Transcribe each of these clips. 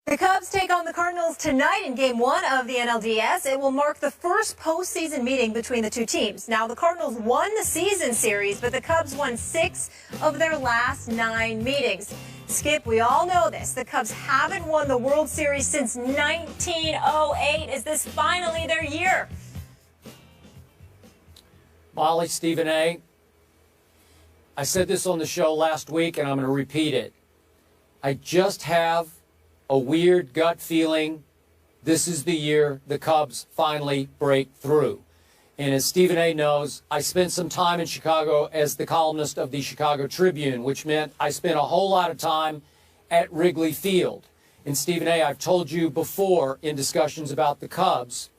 The Cubs take on the Cardinals tonight in Game 1 of the NLDS. It will mark the first postseason meeting between the two teams. Now, the Cardinals won the season series, but the Cubs won 6 of their last 9 meetings. Skip, we all know this. The Cubs haven't won the World Series since 1908. Is this finally their year? Molly, Stephen A., I said this on the show last week, and I'm going to repeat it. I just have a weird gut feeling this is the year the Cubs finally break through. And as Stephen A. knows, I spent some time in Chicago as the columnist of the Chicago Tribune, which meant I spent a whole lot of time at Wrigley Field. And Stephen A., I've told you before in discussions about the Cubs,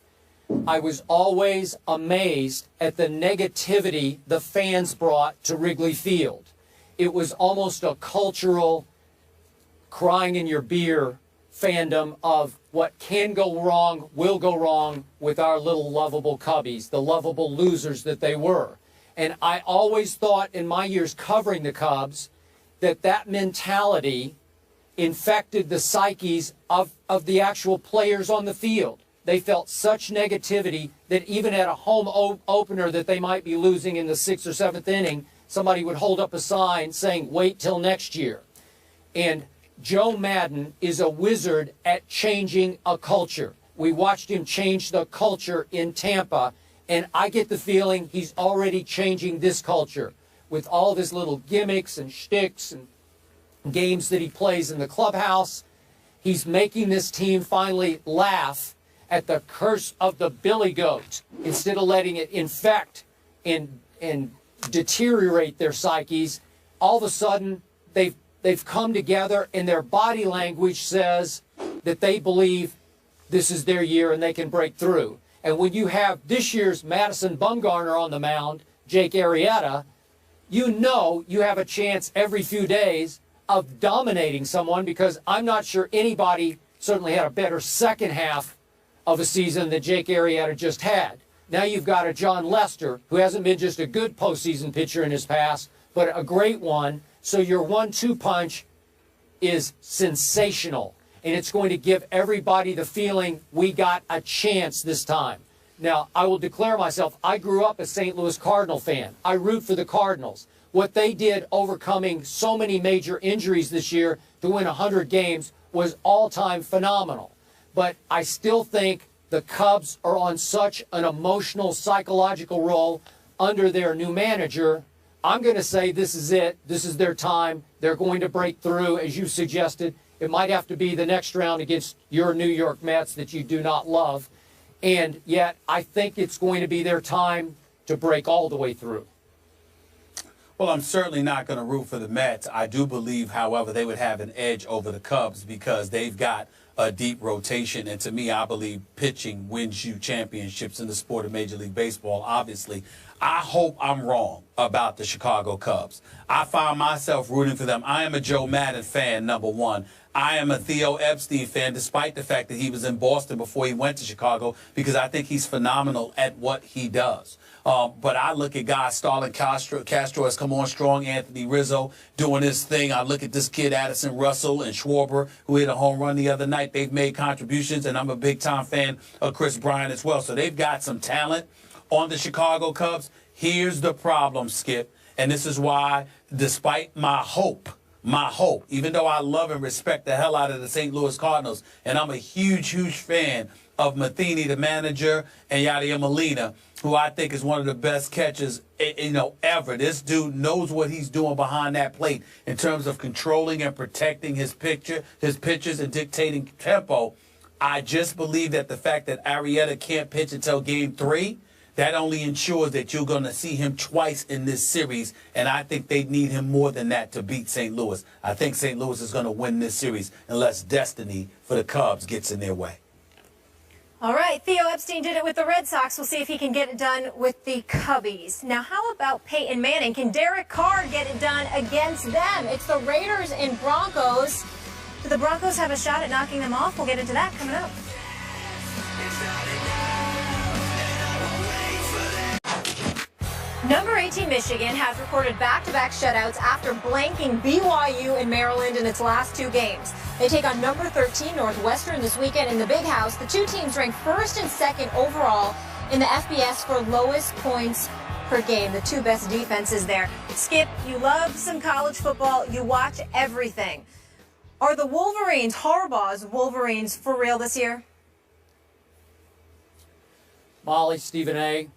I was always amazed at the negativity the fans brought to Wrigley Field. It was almost a cultural crying in your beer fandom of what can go wrong, will go wrong with our little lovable Cubbies, the lovable losers that they were. And I always thought in my years covering the Cubs that that mentality infected the psyches of the actual players on the field. They felt such negativity that even at a home opener that they might be losing in the 6th or 7th inning, somebody would hold up a sign saying, "Wait till next year." And Joe Maddon is a wizard at changing a culture. We watched him change the culture in Tampa, and I get the feeling he's already changing this culture with all of his little gimmicks and shticks and games that he plays in the clubhouse. He's making this team finally laugh at the curse of the billy goat instead of letting it infect and deteriorate their psyches. All of a sudden, they've come together, and their body language says that they believe this is their year and they can break through. And when you have this year's Madison Bumgarner on the mound, Jake Arrieta, you know you have a chance every few days of dominating someone, because I'm not sure anybody certainly had a better second half of a season that Jake Arrieta just had. Now you've got a John Lester, who hasn't been just a good postseason pitcher in his past, but a great one. So your 1-2 punch is sensational, and it's going to give everybody the feeling we got a chance this time. Now, I will declare myself, I grew up a St. Louis Cardinal fan. I root for the Cardinals. What they did overcoming so many major injuries this year to win 100 games was all-time phenomenal. But I still think the Cubs are on such an emotional, psychological roll under their new manager. I'm going to say this is it. This is their time. They're going to break through, as you suggested. It might have to be the next round against your New York Mets that you do not love. And yet, I think it's going to be their time to break all the way through. Well, I'm certainly not going to root for the Mets. I do believe, however, they would have an edge over the Cubs because they've got a deep rotation. And to me, I believe pitching wins you championships in the sport of Major League Baseball, obviously. I hope I'm wrong about the Chicago Cubs. I find myself rooting for them. I am a Joe Maddon fan, number one. I am a Theo Epstein fan, despite the fact that he was in Boston before he went to Chicago, because I think he's phenomenal at what he does. But I look at guys, Starlin Castro has come on strong, Anthony Rizzo doing his thing. I look at this kid, Addison Russell and Schwarber, who hit a home run the other night. They've made contributions, and I'm a big-time fan of Chris Bryant as well. So they've got some talent on the Chicago Cubs. Here's the problem, Skip, and this is why, despite my hope, even though I love and respect the hell out of the St. Louis Cardinals, and I'm a huge fan of Matheny, the manager, and Yadier Molina, who I think is one of the best catchers, ever. This dude knows what he's doing behind that plate in terms of controlling and protecting his pitches and dictating tempo. I just believe that the fact that Arrieta can't pitch until Game 3, that only ensures that you're going to see him twice in this series, and I think they need him more than that to beat St. Louis. I think St. Louis is going to win this series unless destiny for the Cubs gets in their way. All right, Theo Epstein did it with the Red Sox. We'll see if he can get it done with the Cubbies. Now, how about Peyton Manning? Can Derek Carr get it done against them? It's the Raiders and Broncos. Do the Broncos have a shot at knocking them off? We'll get into that coming up. Number 18 Michigan has recorded back-to-back shutouts after blanking BYU and Maryland in its last two games. They take on number 13 Northwestern this weekend in the Big House. The two teams rank first and second overall in the FBS for lowest points per game. The two best defenses there. Skip, you love some college football. You watch everything. Are the Wolverines, Harbaugh's Wolverines, for real this year? Molly, Stephen A.,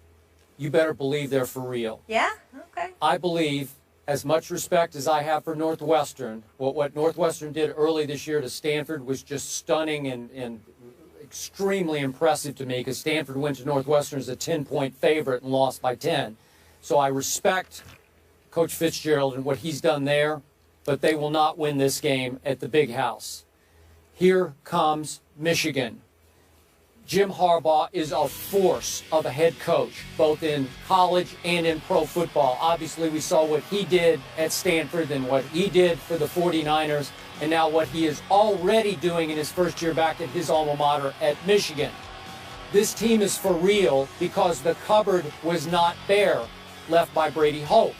you better believe they're for real. Yeah? Okay. I believe, as much respect as I have for Northwestern, what Northwestern did early this year to Stanford was just stunning and extremely impressive to me, because Stanford went to Northwestern as a 10-point favorite and lost by 10. So I respect Coach Fitzgerald and what he's done there, but they will not win this game at the Big House. Here comes Michigan. Jim Harbaugh is a force of a head coach, both in college and in pro football. Obviously, we saw what he did at Stanford and what he did for the 49ers, and now what he is already doing in his first year back at his alma mater at Michigan. This team is for real because the cupboard was not bare, left by Brady Hoke.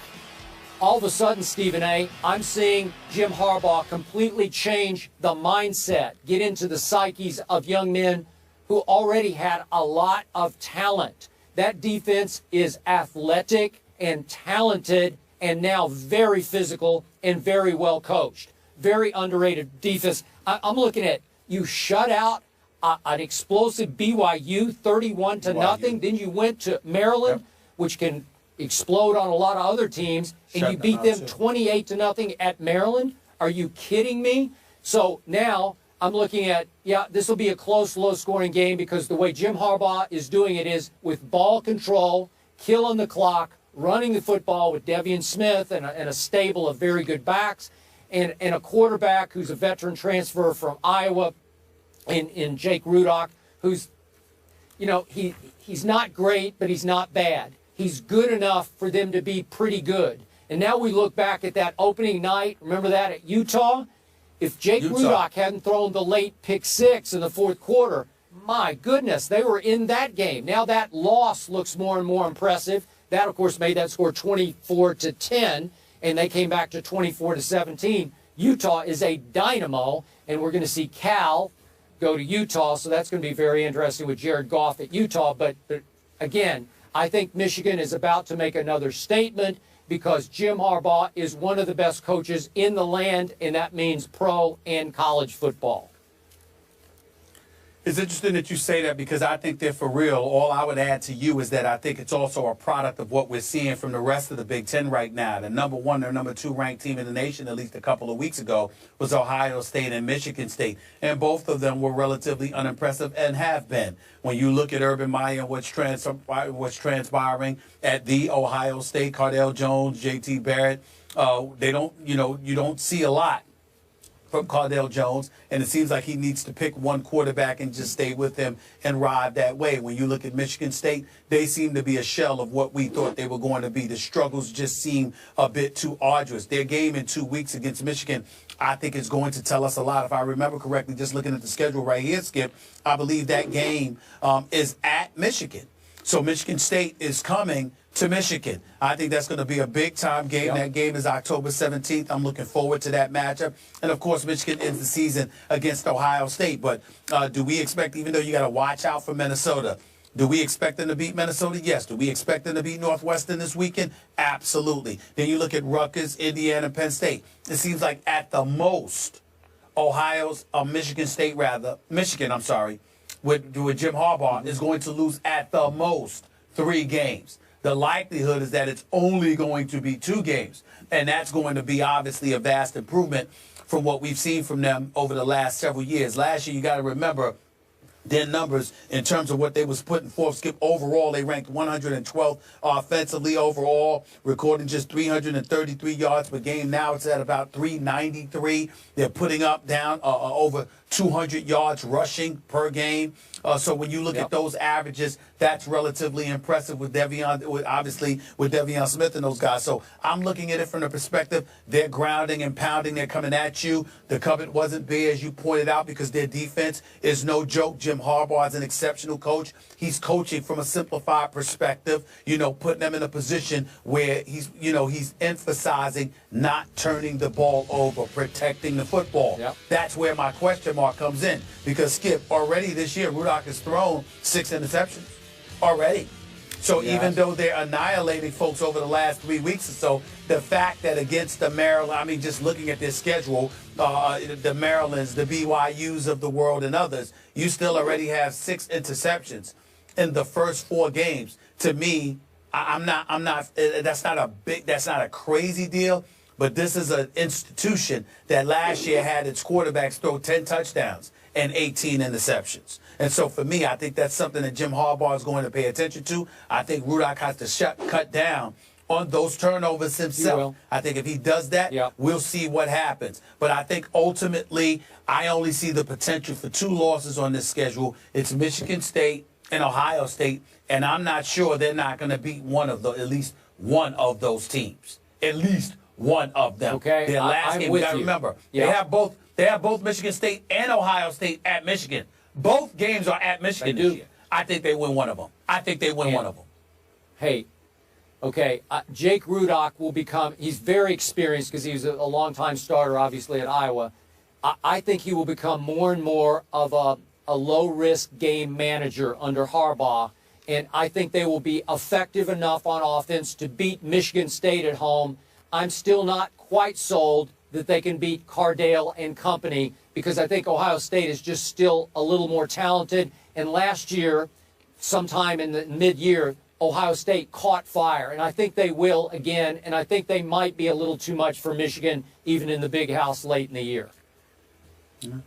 All of a sudden, Stephen A., I'm seeing Jim Harbaugh completely change the mindset, get into the psyches of young men who already had a lot of talent. That defense is athletic and talented and now very physical and very well coached. Very underrated defense. I'm looking at, you shut out an explosive BYU 31-0. Then you went to Maryland, which can explode on a lot of other teams, and you beat them 28-0 at Maryland. Are you kidding me? So now I'm looking at, yeah, this will be a close, low-scoring game because the way Jim Harbaugh is doing it is with ball control, killing the clock, running the football with Devian Smith and a stable of very good backs, and a quarterback who's a veteran transfer from Iowa in Jake Rudock, who's, you know, he's not great, but he's not bad. He's good enough for them to be pretty good. And now we look back at that opening night, remember that at Utah? If Jake Rudock hadn't thrown the late pick six in the fourth quarter, my goodness, they were in that game. Now that loss looks more and more impressive. That, of course, made that score 24-10, and they came back to 24-17. Utah is a dynamo, and we're going to see Cal go to Utah, so that's going to be very interesting with Jared Goff at Utah. But again, I think Michigan is about to make another statement, because Jim Harbaugh is one of the best coaches in the land, and that means pro and college football. It's interesting that you say that because I think they're for real. All I would add to you is that I think it's also a product of what we're seeing from the rest of the Big Ten right now. The number one or number two ranked team in the nation, at least a couple of weeks ago, was Ohio State and Michigan State. And both of them were relatively unimpressive and have been. When you look at Urban Meyer and what's transpiring at the Ohio State, Cardale Jones, J.T. Barrett, they don't, you don't see a lot from Cardale Jones, and it seems like he needs to pick one quarterback and just stay with him and ride that way. When you look at Michigan State, they seem to be a shell of what we thought they were going to be. The struggles just seem a bit too arduous. Their game in 2 weeks against Michigan, I think, is going to tell us a lot. If I remember correctly, just looking at the schedule right here, Skip, I believe that game is at Michigan. So Michigan State is coming to Michigan. I think that's going to be a big-time game. Yep. That game is October 17th. I'm looking forward to that matchup. And, of course, Michigan ends the season against Ohio State. But do we expect, even though you got to watch out for Minnesota, do we expect them to beat Minnesota? Yes. Do we expect them to beat Northwestern this weekend? Absolutely. Then you look at Rutgers, Indiana, Penn State. It seems like at the most, Michigan, I'm sorry, with Jim Harbaugh is going to lose at the most 3 games. The likelihood is that it's only going to be 2 games, and that's going to be obviously a vast improvement from what we've seen from them over the last several years. Last year, you got to remember, their numbers in terms of what they was putting forth, Skip, overall, they ranked 112th offensively overall, recording just 333 yards per game. Now it's at about 393. They're putting up over 200 yards rushing per game. So when you look at those averages, that's relatively impressive with Devion Smith and those guys. So I'm looking at it from the perspective, they're grounding and pounding. They're coming at you. The cupboard wasn't bare, as you pointed out, because their defense is no joke. Jim Jim Harbaugh is an exceptional coach. He's coaching from a simplified perspective, putting them in a position where he's emphasizing not turning the ball over, protecting the football. Yep. That's where my question mark comes in. Because, Skip, already this year, Rudock has thrown 6 interceptions already. So even though they're annihilating folks over the last 3 weeks or so, the fact that against the Maryland, just looking at their schedule, the Marylands, the BYUs of the world and others, you still already have 6 interceptions in the first 4 games. To me, that's not a crazy deal, but this is an institution that last year had its quarterbacks throw 10 touchdowns and 18 interceptions. And so for me, I think that's something that Jim Harbaugh is going to pay attention to. I think Rudock has to cut down on those turnovers himself. I think if he does that, we'll see what happens. But I think ultimately, I only see the potential for 2 losses on this schedule. It's Michigan State and Ohio State, and I'm not sure they're not going to beat at least one of those teams. At least one of them. Okay, their last game, we got to remember, they have both Michigan State and Ohio State at Michigan. Both games are at Michigan this year. I think they win one of them. Hey, okay, Jake Rudock will become, he's very experienced because he was a longtime starter, obviously, at Iowa. I think he will become more and more of a low-risk game manager under Harbaugh, and I think they will be effective enough on offense to beat Michigan State at home. I'm still not quite sold that they can beat Cardale and company because I think Ohio State is just still a little more talented. And last year, sometime in the mid-year, Ohio State caught fire. And I think they will again. And I think they might be a little too much for Michigan, even in the big house late in the year. Mm-hmm.